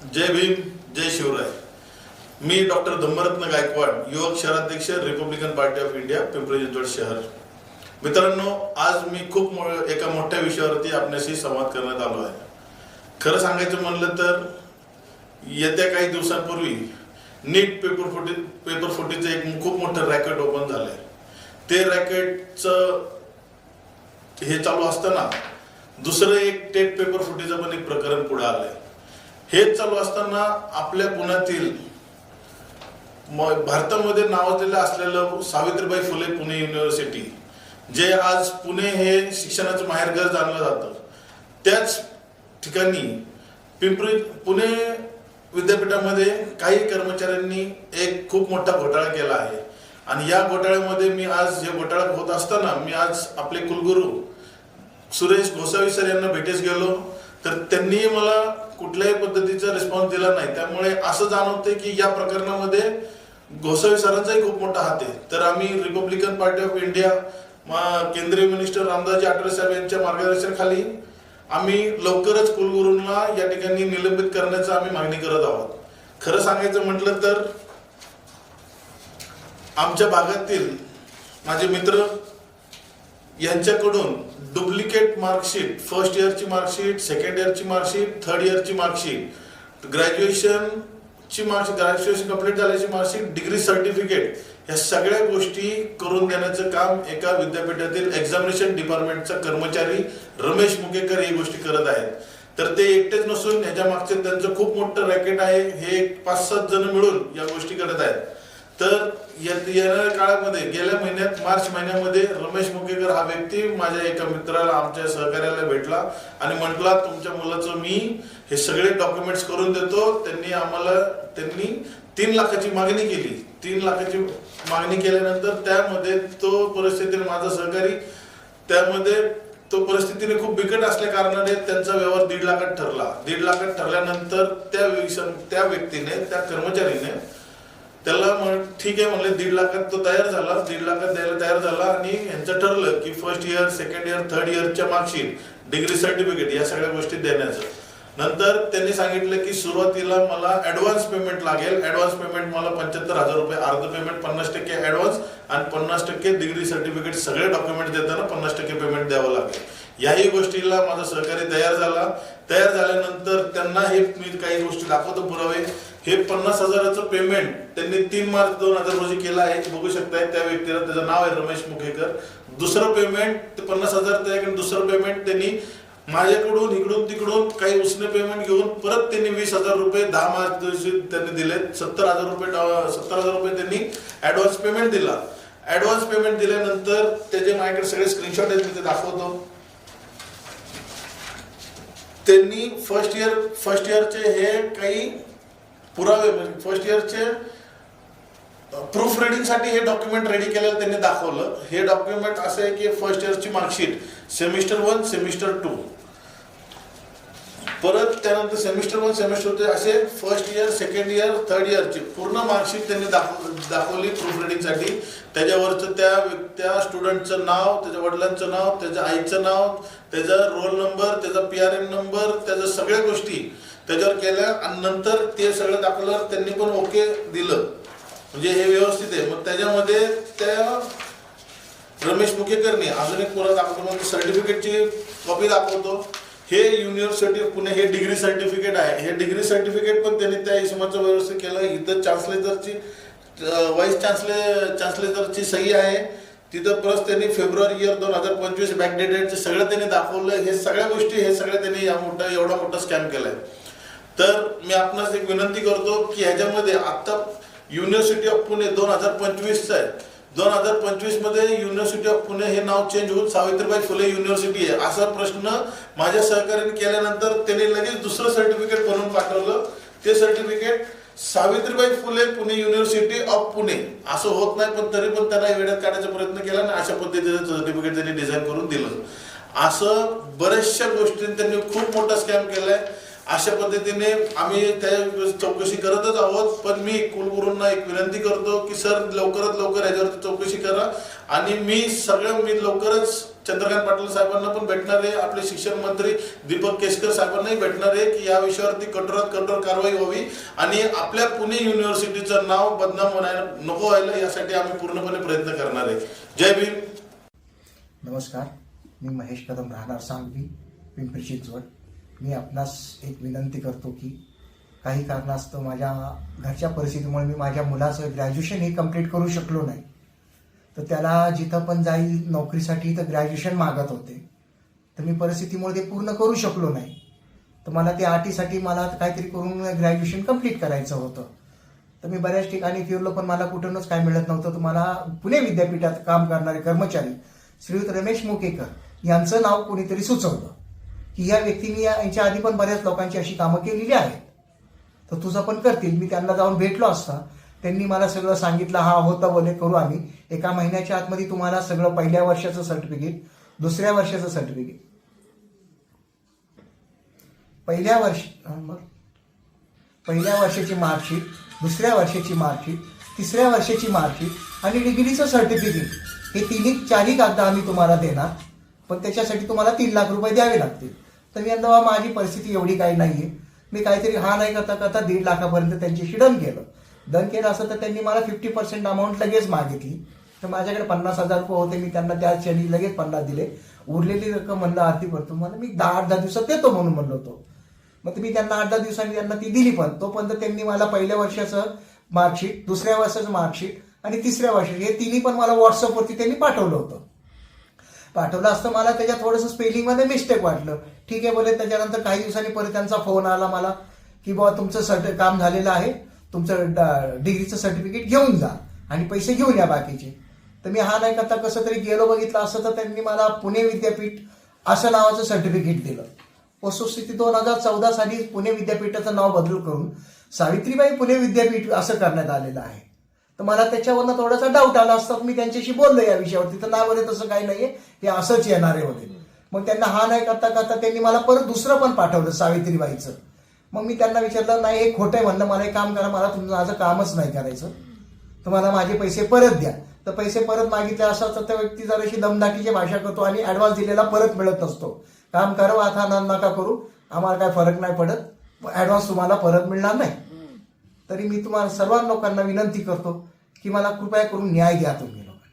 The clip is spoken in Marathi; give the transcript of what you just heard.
जय भीम, जय शिवराय। मी डॉक्टर धम्मरत्न गायकवाड, युवक शहराध्यक्ष, Republican party of India, Pimpri Chinchwad शहर। मित्रांनो, आज मी खूप एका मोठ्या विषयावरती आपल्याशी संवाद करण्यात आलो आहे। खरं सांगायचं म्हणलं तर येत्या काही दिवसांपूर्वी नीट पेपर फुटीचं एक खूप मोठं रॅकेट ओपन झालंय। ते रॅकेटचं हे चालू असताना दुसरं एक टेट पेपर फुटीचं पण एक प्रकरण पुढे आलंय। हेच चालू असताना आपल्या पुण्यातील भारतामध्ये नावाजलेलं असलेलं सावित्रीबाई फुले पुणे युनिव्हर्सिटी, जे आज पुणे हे शिक्षणाचं माहेरघर जाणलं जातं, त्याच ठिकाणी पुणे विद्यापीठामध्ये काही कर्मचाऱ्यांनी एक खूप मोठा घोटाळा केला आहे। आणि या घोटाळ्यामध्ये मी आज हे घोटाळा होत असताना मी आज आपले कुलगुरू सुरेश गोसावी सर यांना भेटीस गेलो, तर त्यांनी मला कुठल्याही पद्धतीचा रिस्पॉन्स दिला नाही। त्यामुळे असं जाणवते की या प्रकरणामध्ये गोसावी सरांचाही खूप मोठा हात आहे। तर आम्ही रिपब्लिकन पार्टी ऑफ इंडिया, केंद्रीय मिनिस्टर रामदासजी आठवले साहेब यांच्या मार्गदर्शनाखाली आम्ही लवकरच कुलगुरूंना या ठिकाणी निलंबित करण्याची आम्ही मागणी करत आहोत। खरं सांगायचं म्हटलं तर आमच्या भागातील माझे मित्र यांच्याकडून डुप्लिकेट मार्कशीट, फर्स्ट इयरची मार्कशीट, सेकंड इयरची मार्कशीट, थर्ड इयरची मार्कशीट, ग्रॅज्युएशनची मार्कशीट, ग्रॅज्युएशन कंप्लीट झाल्याची मार्कशीट, डिग्री सर्टिफिकेट, या सगळ्या गोष्टी करून देण्याचं काम एका विद्यापीठातील एक्झामिनेशन डिपार्टमेंटचा कर्मचारी रमेश मुकेकर ही गोष्टी करत आहेत। तर ते एकटेच नसून याच्या मागचे त्यांचं खूप मोठं रॅकेट आहे। हे 5-7 जण मिळून या गोष्टी करत आहेत। तर येणाऱ्या काळामध्ये गेल्या महिन्यात मार्च महिन्यामध्ये रमेश मुकेकर हा व्यक्ती माझ्या एका मित्राला, आमच्या सहकार्याला भेटला आणि म्हटला, तुमच्या मुलाचं मी हे सगळे डॉक्युमेंट्स करून देतो। त्यांनी 3 लाखाची मागणी केली। 3 लाखाची मागणी केल्यानंतर त्यामध्ये तो परिस्थितीने माझा सहकारी तो परिस्थितीने खूप बिकट असल्या कारणाने त्यांचा व्यवहार 1.5 लाखात ठरला। 1.5 लाखात ठरल्यानंतर त्या व्यक्तीने, त्या कर्मचारीने त्याला ठीक आहे म्हणले, 1.5 लाखात तो तयार झाला, 1.5 लाखात द्यायला तयार झाला। आणि यांचं ठरलं की first year, second year, third इयरच्या मार्कशीट, डिग्री सर्टिफिकेट या सगळ्या गोष्टी देण्याचं। नंतर त्यांनी सांगितलं की सुरुवातीला मला ऍडव्हान्स पेमेंट लागेल। ऍडव्हान्स पेमेंट मला 75,000 रुपये, अर्ध पेमेंट 50% ऍडव्हान्स आणि 50% डिग्री सर्टिफिकेट, सगळे डॉक्युमेंट देताना 50% पेमेंट द्यावं लागेल। याही गोष्टीला माझा सहकारी तयार झाला। तयार झाल्यानंतर त्यांना हे मी काही गोष्टी दाखवतो, पुरावे। हे 50,000चं पेमेंट त्यांनी 3 मार्च 2000 रोजी केलं आहे, बघू शकताय त्या व्यक्तीला, त्याचं नाव आहे रमेश मुखेकर। दुसरं पेमेंट 50,000 त्याच्याकडे, दुसरं पेमेंट त्यांनी माझ्याकडून इकडून तिकडून काही उसने पेमेंट घेऊन परत त्यांनी 20,000 रुपये 10 मार्च दिवशी त्यांनी दिले। 70,000 रुपये त्यांनी ऍडव्हान्स पेमेंट दिला। ऍडव्हान्स पेमेंट दिल्यानंतर त्याचे माझ्याकडे सगळे स्क्रीनशॉट आहेत, मी ते दाखवतो। त्यांनी फर्स्ट इयरचे हे काही पुरावे, म्हणजे फर्स्ट इयरचे प्रूफ रिडिंग साठी हे डॉक्युमेंट रेडी केलेलं त्यांनी दाखवलं। हे डॉक्युमेंट असं आहे की फर्स्ट इयरची मार्कशीट, सेमिस्टर 1, सेमिस्टर 2, परत त्यानंतर सेमिस्टर 1, सेमिस्टर 2 असे first year, second year, third इयरची पूर्ण मार्कशीट त्यांनी दाखवली प्रूफ रिडिंग साठी। त्याच्यावरचं त्या स्टुडंटचं नाव, त्याच्या वडिलांचं नाव, त्याच्या आईचं नाव, त्याचा रोल नंबर, त्याचा PRN नंबर, त्याच्या सगळ्या गोष्टी त्याच्यावर केल्या। आणि नंतर ते सगळं दाखवल्यावर त्यांनी पण ओके दिलं, म्हणजे हे व्यवस्थित आहे। मग त्याच्यामध्ये त्या रमेश मुकेकरने अजून एक पुरा दाखवतो, म्हणजे सर्टिफिकेटची कॉपी दाखवतो। हे युनिव्हर्सिटी ऑफ पुणे, हे डिग्री सर्टिफिकेट आहे। हे डिग्री सर्टिफिकेट पण त्यांनी त्या हिशोबाचं व्यवस्थित केलं। इथं चान्सलेटरची, वाईस चान्सलेटरची सही आहे तिथं, प्लस त्यांनी फेब्रुवारी इयर 2025 बॅकडेटेडचे सगळं त्यांनी दाखवलं। हे सगळ्या गोष्टी, हे सगळं त्यांनी एवढा मोठा स्कॅम केलाय। तर मी आपणास एक विनंती करतो की ह्याच्यामध्ये आता युनिव्हर्सिटी ऑफ पुणे 2025चं आहे। 2025 मध्ये युनिव्हर्सिटी ऑफ पुणे हे नाव चेंज होऊन सावित्रीबाई फुले युनिव्हर्सिटी आहे असा प्रश्न माझ्या सहकार्याने केल्यानंतर त्यांनी लगेच दुसरं सर्टिफिकेट बनवून पाठवलं। ते certificate Savitribai Phule Pune university of Pune असं होत नाही, पण तरी पण त्यांना वेळात काढायचा प्रयत्न केला आणि अशा पद्धतीचं सर्टिफिकेट त्यांनी डिझाईन करून दिलं। असं बऱ्याचशा गोष्टी त्यांनी खूप मोठा स्कॅम केलाय। अशा पद्धतीने आम्ही त्या चौकशी करतच आहोत। पण मी कुलगुरूंना एक विनंती करतो की सर लवकरात लवकर याच्यावरती चौकशी करा आणि मी लवकरच चंद्रकांत पाटील साहेबांना पण भेटणार आहे, आपले शिक्षण मंत्री दीपक केसकर साहेबांनाही भेटणार आहे की या विषयावरती कठोरात कठोर कारवाई व्हावी आणि आपल्या पुणे युनिव्हर्सिटीचं नाव बदनाम नको व्हायला यासाठी आम्ही पूर्णपणे प्रयत्न करणार आहे. जय भीम. नमस्कार, मी महेश कदम, राहणार सांगवी, पिंपरी चिंचवड. मी आपणास एक विनंती करतो की काही कारणास्तव माझ्या घरच्या परिस्थितीमुळे मी माझ्या मुलाचं ग्रॅज्युएशन हे कंप्लीट करू शकलो नाही. तर त्याला जिथं पण जाईल नोकरीसाठी तर ग्रॅज्युएशन मागत होते. तर मी परिस्थितीमुळे ते पूर्ण करू शकलो नाही. तर मला त्या अटीसाठी मला काहीतरी करून ग्रॅज्युएशन कंप्लीट करायचं होतं. तर मी बऱ्याच ठिकाणी फिरलो पण मला कुठूनच काय मिळत नव्हतं. तर मला पुणे विद्यापीठात काम करणारे कर्मचारी श्रीयुत रमेश मुकेकर यांचं नाव कोणीतरी सुचवलं की या व्यक्तीने यांच्या आधी पण बऱ्याच लोकांची अशी कामं केलेली आहेत, तर तुझं पण करतील. मी त्यांना जाऊन भेटलो असता त्यांनी मला सगळं सांगितलं. हा होतं बोले, करू आम्ही. 1 महिन्याच्या आतमध्ये तुम्हाला सगळं पहिल्या वर्षाचं सर्टिफिकेट, दुसऱ्या वर्षाचं सर्टिफिकेट, पहिल्या वर्षाची मार्कशीट, दुसऱ्या वर्षाची मार्कशीट, तिसऱ्या वर्षाची मार्कशीट आणि डिग्रीचं सर्टिफिकेट, हे 4ही कागद आम्ही तुम्हाला देणार. पण त्याच्यासाठी तुम्हाला 3 लाख रुपये द्यावे लागतील. तर मी म्हणलं माझी परिस्थिती एवढी काही नाहीये. मी काहीतरी हा नाही करता करता 1.5 लाखापर्यंत त्यांच्याशी डन केलं असं तर त्यांनी मला 50% अमाऊंट लगेच मागितली. तर माझ्याकडे 50,000 रुपये होते. मी त्यांना त्या क्षणी लगेच 50 दिले. उरलेली रक्कम म्हणलं आरती भरतो, मला मी 10-8 दिवसात देतो म्हणून म्हणलो होतो. मग मी त्यांना 8-10 दिवसांनी त्यांना ती दिली. पण तोपर्यंत त्यांनी मला पहिल्या वर्षाचं मार्कशीट, दुसऱ्या वर्षाचं मार्कशीट आणि तिसऱ्या वर्षाचं हे तिन्ही पण मला व्हॉट्सअपवरती त्यांनी पाठवलं होतं. पाठवलं असतं मला त्याच्यात थोडंसं स्पेलिंगमध्ये मिस्टेक वाटलं. ठीक आहे बोले. त्याच्यानंतर काही दिवसांनी परत त्यांचा फोन आला मला की बाबा तुमचं काम झालेलं आहे, तुमचं डिग्रीचं सर्टिफिकेट घेऊन जा आणि पैसे घेऊन या बाकीचे. तर मी हा नाही करता कसं तरी गेलो. बघितलं असतं तर त्यांनी मला पुणे विद्यापीठ असं नावाचं सर्टिफिकेट दिलं. वस्तुस्थिती 2014 साली पुणे विद्यापीठाचं नाव बदल करून सावित्रीबाई पुणे विद्यापीठ असं करण्यात आलेलं आहे. तर मला त्याच्यावरनं थोडासा डाऊट आला असता. मी त्यांच्याशी बोललो या विषयावरती. तर नाही बोले तसं काही नाहीये, हे असंच येणार आहे वगैरे. मग त्यांना हा नाही करता करता त्यांनी मला परत दुसरं पण पाठवलं सावित्रीबाईचं. मग मी त्यांना विचारलं नाही हे खोटं आहे म्हणलं, मला एक काम करा, मला माझं कामच नाही करायचं, तुम्हाला माझे पैसे परत द्या. तर पैसे परत मागितले असं तर त्या व्यक्ती जराशी दमदाटीची भाषा करतो आणि ऍडव्हान्स दिलेला परत मिळत नसतो. काम करा आता नका करू, आम्हाला काय फरक नाही पडत, ऍडव्हान्स तुम्हाला परत मिळणार नाही. तरी मी तुम्हाला सर्व लोकांना विनंती करतो की मला कृपया करून न्याय द्या तुम्ही.